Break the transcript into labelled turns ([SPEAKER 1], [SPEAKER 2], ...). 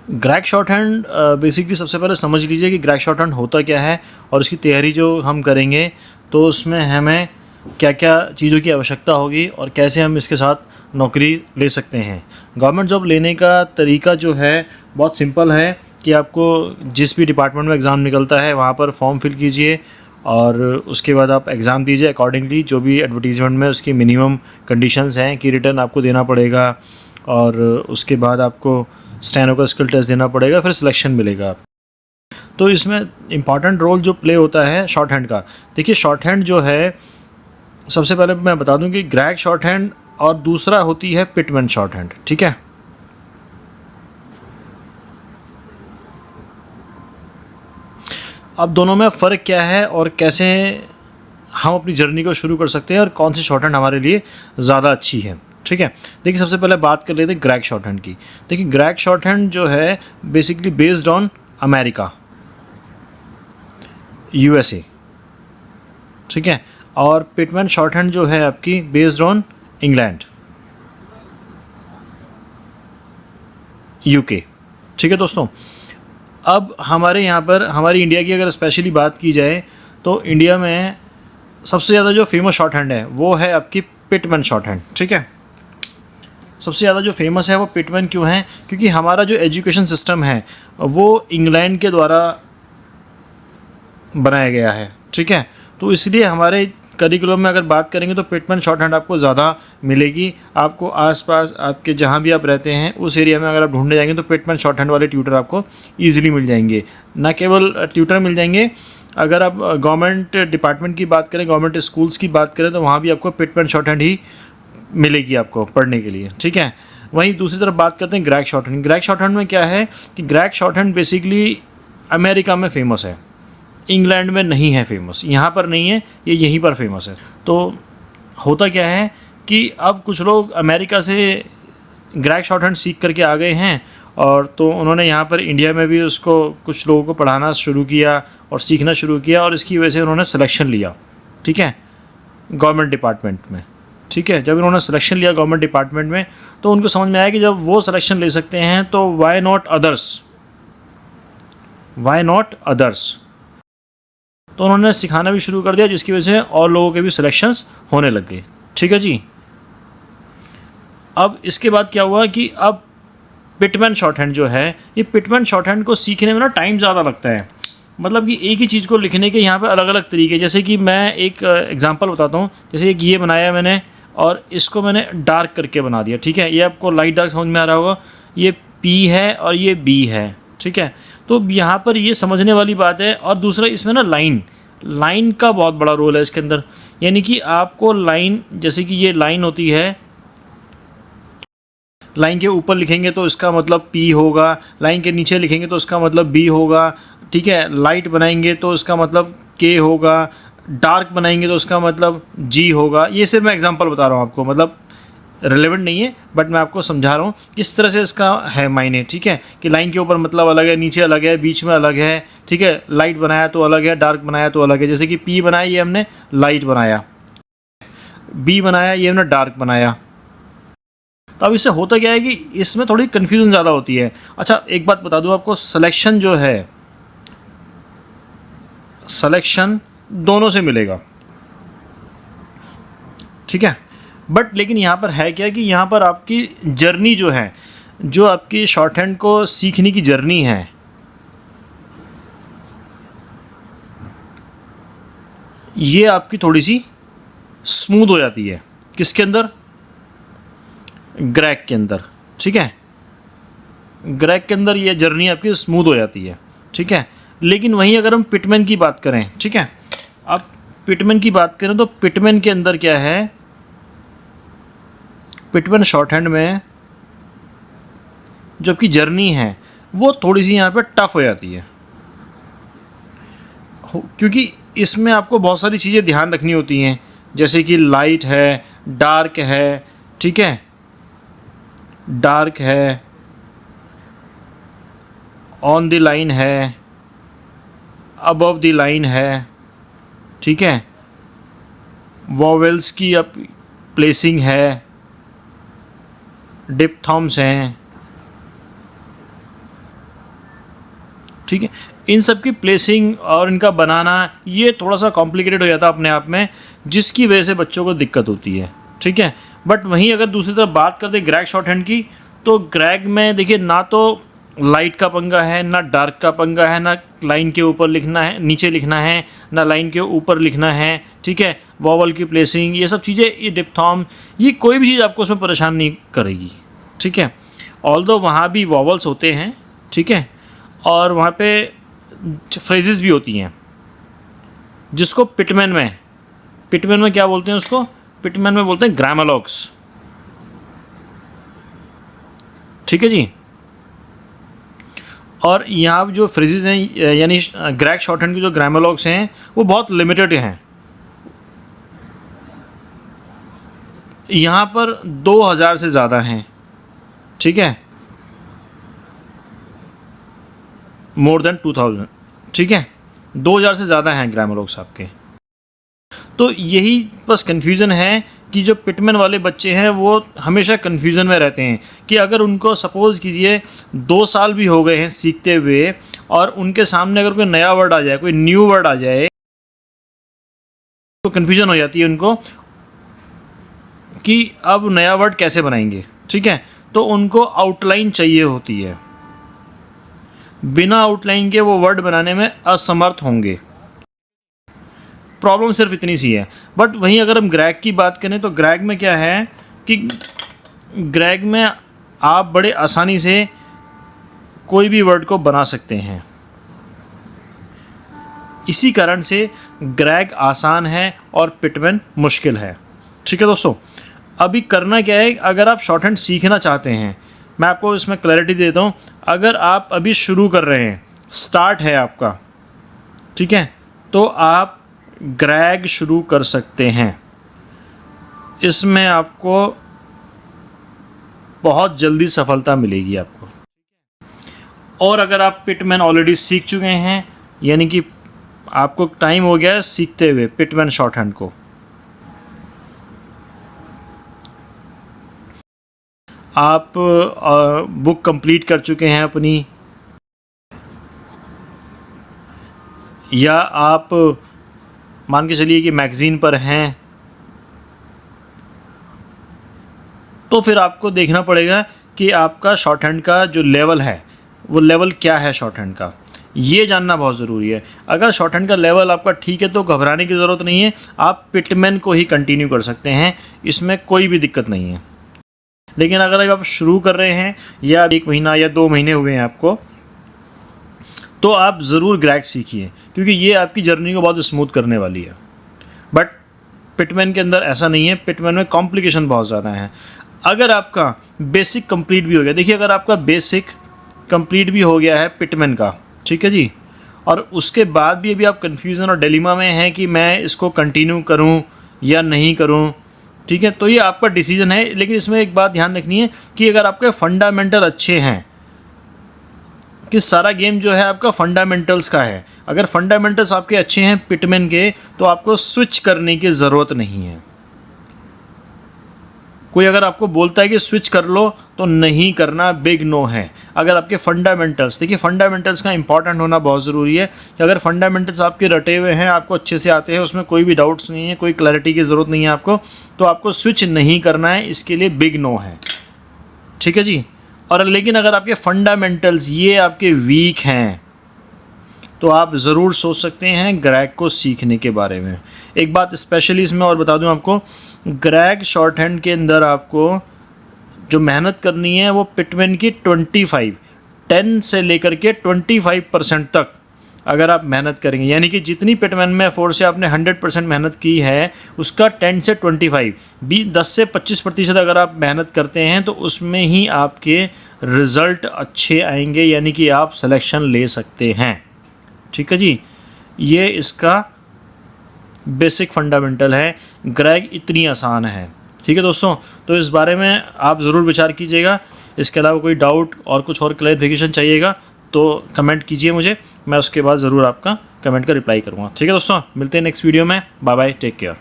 [SPEAKER 1] Greg short hand basically सबसे पहले समझ लीजिए कि ग्रैग शॉर्ट हैंड होता क्या है और उसकी तैयारी जो हम करेंगे तो उसमें हमें क्या क्या चीज़ों की आवश्यकता होगी और कैसे हम इसके साथ नौकरी ले सकते हैं। गवर्नमेंट जॉब लेने का तरीका जो है बहुत सिंपल है कि आपको जिस भी डिपार्टमेंट में एग्ज़ाम निकलता है वहाँ पर फॉर्म फिल कीजिए और उसके बाद आप एग्ज़ाम दीजिए अकॉर्डिंगली जो भी एडवर्टीज़मेंट में उसकी मिनिमम कंडीशंस हैं कि रिटर्न आपको देना पड़ेगा और उसके बाद आपको स्टेनो का स्किल टेस्ट देना पड़ेगा, फिर सिलेक्शन मिलेगा। तो इसमें इम्पॉर्टेंट रोल जो प्ले होता है शॉर्ट हैंड का, देखिए शॉर्ट हैंड जो है सबसे पहले मैं बता दूं कि ग्रैग शॉर्ट हैंड और दूसरा होती है पिटमैन शॉर्ट हैंड। ठीक है, अब दोनों में फ़र्क क्या है और कैसे हम अपनी जर्नी को शुरू कर सकते हैं और कौन सी शॉर्ट हैंड हमारे लिए ज़्यादा अच्छी है। ठीक है, देखिए सबसे पहले बात कर लेते हैं ग्रैग शॉर्ट हैंड की। देखिए ग्रैग शॉर्ट हैंड जो है basically based on America, USA. ठीक है, और पिटमैन शॉर्ट हैंड जो है आपकी बेस्ड ऑन इंग्लैंड, यूके। ठीक है दोस्तों, अब हमारे यहाँ पर हमारी इंडिया की अगर स्पेशली बात की जाए तो इंडिया में सबसे ज़्यादा जो फेमस शॉर्ट हैंड है वो है आपकी पिटमैन शॉर्ट हैंड। ठीक है, सबसे ज़्यादा जो फेमस है वो पिटमैन क्यों है? क्योंकि हमारा जो एजुकेशन सिस्टम है वो इंग्लैंड के द्वारा बनाया गया है। ठीक है, तो इसलिए हमारे करिकुलम में अगर बात करेंगे तो पिटमैन शॉर्ट हैंड आपको ज़्यादा मिलेगी। आपको आसपास आपके जहाँ भी आप रहते हैं उस एरिया में अगर आप ढूंढने जाएंगे तो पिटमैन शॉर्ट हैंड वाले ट्यूटर आपको ईजिली मिल जाएंगे। ना केवल ट्यूटर मिल जाएंगे, अगर आप गवर्नमेंट डिपार्टमेंट की बात करें, गवर्नमेंट स्कूल्स की बात करें तो वहाँ भी आपको पिटमैन शॉर्ट हैंड ही मिलेगी आपको पढ़ने के लिए। ठीक है, वहीं दूसरी तरफ बात करते हैं Greg short hand. Greg short hand में क्या है कि Greg short hand basically America में फ़ेमस है, इंग्लैंड में नहीं है फेमस, यहाँ पर नहीं है, ये यहीं पर फेमस है। तो होता क्या है कि अब कुछ लोग अमेरिका से ग्रैग शॉर्ट हैंड सीख करके आ गए हैं और तो उन्होंने यहाँ पर इंडिया में भी उसको कुछ लोगों को पढ़ाना शुरू किया और सीखना शुरू किया और इसकी वजह से उन्होंने सिलेक्शन लिया। ठीक है, गवर्नमेंट डिपार्टमेंट में। ठीक है, जब उन्होंने सिलेक्शन लिया गवर्नमेंट डिपार्टमेंट में तो उनको समझ में आया कि जब वो सिलेक्शन ले सकते हैं तो why not others, why not others. तो उन्होंने सिखाना भी शुरू कर दिया जिसकी वजह से और लोगों के भी सिलेक्शंस होने लग गए। ठीक है जी, अब इसके बाद क्या हुआ कि अब पिटमैन शॉर्ट हैंड जो है, ये पिटमैन शॉर्ट हैंड को सीखने में ना टाइम ज़्यादा लगता है। मतलब कि एक ही चीज़ को लिखने के यहाँ पे अलग अलग तरीके, जैसे कि मैं एक एग्जांपल बताता हूँ। जैसे एक ये बनाया मैंने और इसको मैंने डार्क करके बना दिया। ठीक है, ये आपको लाइट डार्क समझ में आ रहा होगा, ये पी है और ये बी है। ठीक है, तो यहाँ पर ये समझने वाली बात है। और दूसरा इसमें ना लाइन का बहुत बड़ा रोल है इसके अंदर, यानी कि आपको लाइन, जैसे कि ये लाइन होती है, लाइन के ऊपर लिखेंगे तो इसका मतलब P होगा, लाइन के नीचे लिखेंगे तो इसका मतलब B होगा। ठीक है, लाइट बनाएंगे तो इसका मतलब K होगा, डार्क बनाएंगे तो इसका मतलब G होगा। ये सिर्फ मैं एग्जांपल बता रहा हूँ आपको, मतलब रेलेवेंट नहीं है बट मैं आपको समझा रहा हूँ किस तरह से इसका है मायने। ठीक है, कि लाइन के ऊपर मतलब अलग है, नीचे अलग है, बीच में अलग है। ठीक है, लाइट बनाया तो अलग है, डार्क बनाया तो अलग है। जैसे कि P बनाया ये हमने लाइट बनाया, B बनाया ये हमने डार्क बनाया। तो अब इससे होता क्या है कि इसमें थोड़ी कन्फ्यूजन ज़्यादा होती है। अच्छा एक बात बता दूँ आपको, सिलेक्शन जो है, सिलेक्शन दोनों से मिलेगा। ठीक है, बट लेकिन यहाँ पर है क्या कि यहाँ पर आपकी जर्नी जो है, जो आपकी शॉर्ट हैंड को सीखने की जर्नी है, ये आपकी थोड़ी सी स्मूथ हो जाती है। किसके अंदर? ग्रैग के अंदर। ठीक है, ग्रैग के अंदर ये जर्नी आपकी स्मूथ हो जाती है। ठीक है, लेकिन वहीं अगर हम पिटमैन की बात करें, ठीक है, अब पिटमैन की बात करें तो पिटमैन के अंदर क्या है, पिटमैन शॉर्ट हैंड में जो आपकी जर्नी है वो थोड़ी सी यहाँ पे टफ हो जाती है, क्योंकि इसमें आपको बहुत सारी चीज़ें ध्यान रखनी होती हैं, जैसे कि लाइट है, डार्क है। ठीक है, डार्क है, ऑन द लाइन है, अबव द लाइन है। ठीक है, वॉवेल्स की अब प्लेसिंग है, डिप्थॉम्स हैं। ठीक है। इन सब की प्लेसिंग और इनका बनाना ये थोड़ा सा कॉम्प्लिकेटेड हो जाता है अपने आप में, जिसकी वजह से बच्चों को दिक्कत होती है, ठीक है। बट वहीं अगर दूसरी तरफ बात करते हैं ग्रैग शॉर्ट हैंड की, तो ग्रैग में देखिए ना तो लाइट का पंगा है, ना डार्क का पंगा है, ना लाइन के ऊपर लिखना है नीचे लिखना है, ना लाइन के ऊपर लिखना है, ठीक है। वॉवल की प्लेसिंग ये सब चीज़ें, ये डिप्थॉर्म, ये कोई भी चीज़ आपको उसमें परेशान नहीं करेगी, ठीक है। ऑल्दो वहाँ भी वॉवल्स होते हैं, ठीक है, और वहाँ पे फ्रेजेस भी होती हैं, जिसको पिटमैन में क्या बोलते हैं, उसको पिटमैन में बोलते हैं ग्रामोलॉग्स, ठीक है जी। और यहाँ जो फ्रेजेस हैं यानी ग्रैग शॉर्ट हैंड की जो ग्रामोलॉग्स हैं वो बहुत लिमिटेड हैं। यहाँ पर 2000 से ज़्यादा हैं, ठीक है, मोर देन 2000, ठीक है, 2000 से ज़्यादा हैं ग्रामोलॉग्स आपके। तो यही बस कन्फ्यूज़न है कि जो पिटमैन वाले बच्चे हैं वो हमेशा कन्फ्यूज़न में रहते हैं कि अगर उनको सपोज़ कीजिए 2 साल भी हो गए हैं सीखते हुए और उनके सामने अगर कोई नया वर्ड आ जाए, कोई न्यू वर्ड आ जाए, तो कन्फ्यूज़न हो जाती है उनको कि अब नया वर्ड कैसे बनाएंगे, ठीक है। तो उनको आउटलाइन चाहिए होती है, बिना आउटलाइन के वो वर्ड बनाने में असमर्थ होंगे। प्रॉब्लम सिर्फ इतनी सी है। बट वहीं अगर हम ग्रैग की बात करें तो ग्रैग में क्या है कि ग्रैग में आप बड़े आसानी से कोई भी वर्ड को बना सकते हैं। इसी कारण से ग्रैग आसान है और पिटमैन मुश्किल है, ठीक है दोस्तों। अभी करना क्या है, अगर आप शॉर्ट हैंड सीखना चाहते हैं, मैं आपको इसमें क्लैरिटी देता हूँ। अगर आप अभी शुरू कर रहे हैं, स्टार्ट है आपका, ठीक है, तो आप ग्रैग शुरू कर सकते हैं। इसमें आपको बहुत जल्दी सफलता मिलेगी आपको। और अगर आप पिटमैन ऑलरेडी सीख चुके हैं, यानी कि आपको टाइम हो गया है सीखते हुए पिटमैन शॉर्ट हैंड को, आप बुक कंप्लीट कर चुके हैं अपनी, या आप मान के चलिए कि मैगज़ीन पर हैं, तो फिर आपको देखना पड़ेगा कि आपका शॉर्ट हैंड का जो लेवल है वो लेवल क्या है शॉर्ट हैंड का, ये जानना बहुत ज़रूरी है। अगर शॉर्ट हैंड का लेवल आपका ठीक है तो घबराने की ज़रूरत नहीं है, आप पिटमैन को ही कंटिन्यू कर सकते हैं, इसमें कोई भी दिक्कत नहीं है। लेकिन अगर आप शुरू कर रहे हैं या 1 महीना या 2 महीने हुए हैं आपको, तो आप ज़रूर ग्रैग सीखिए, क्योंकि ये आपकी जर्नी को बहुत स्मूथ करने वाली है। बट पिटमैन के अंदर ऐसा नहीं है, पिटमैन में कॉम्प्लिकेशन बहुत ज़्यादा है। अगर आपका बेसिक कंप्लीट भी हो गया, देखिए अगर आपका बेसिक कंप्लीट भी हो गया है पिटमैन का, ठीक है जी, और उसके बाद भी अभी आप कन्फ्यूज़न और डिलेमा में हैं कि मैं इसको कंटिन्यू करूं या नहीं करूं, ठीक है, तो ये आपका डिसीजन है। लेकिन इसमें एक बात ध्यान रखनी है कि अगर आपके फंडामेंटल अच्छे हैं, कि सारा गेम जो है आपका फंडामेंटल्स का है, अगर फंडामेंटल्स आपके अच्छे हैं पिटमैन के, तो आपको स्विच करने की ज़रूरत नहीं है। कोई अगर आपको बोलता है कि स्विच कर लो, तो नहीं करना, बिग नो है। अगर आपके फंडामेंटल्स, देखिए फंडामेंटल्स का इंपॉर्टेंट होना बहुत ज़रूरी है कि अगर फंडामेंटल्स आपके रटे हुए हैं, आपको अच्छे से आते हैं, उसमें कोई भी डाउट्स नहीं है, कोई क्लैरिटी की ज़रूरत नहीं है आपको, तो आपको स्विच नहीं करना है, इसके लिए बिग नो है, ठीक है जी। और लेकिन अगर आपके फंडामेंटल्स ये आपके वीक हैं, तो आप ज़रूर सोच सकते हैं ग्रैग को सीखने के बारे में। एक बात स्पेशली इसमें और बता दूं आपको, ग्रैग शॉर्ट हैंड के अंदर आपको जो मेहनत करनी है वो पिटमैन की 10 से लेकर के 25% तक अगर आप मेहनत करेंगे, यानी कि जितनी पिटमैन में 4 से आपने 100% मेहनत की है, उसका 10 से 25, 10 से 25% अगर आप मेहनत करते हैं, तो उसमें ही आपके रिज़ल्ट अच्छे आएंगे, यानी कि आप सिलेक्शन ले सकते हैं, ठीक है जी। ये इसका बेसिक फंडामेंटल है, ग्रैग इतनी आसान है, ठीक है दोस्तों। तो इस बारे में आप ज़रूर विचार कीजिएगा। इसके अलावा कोई डाउट और कुछ और क्लैरिफिकेशन चाहिएगा तो कमेंट कीजिए मुझे, मैं उसके बाद ज़रूर आपका कमेंट का रिप्लाई करूँगा, ठीक है दोस्तों। मिलते हैं नेक्स्ट वीडियो में, बाय बाय, टेक केयर।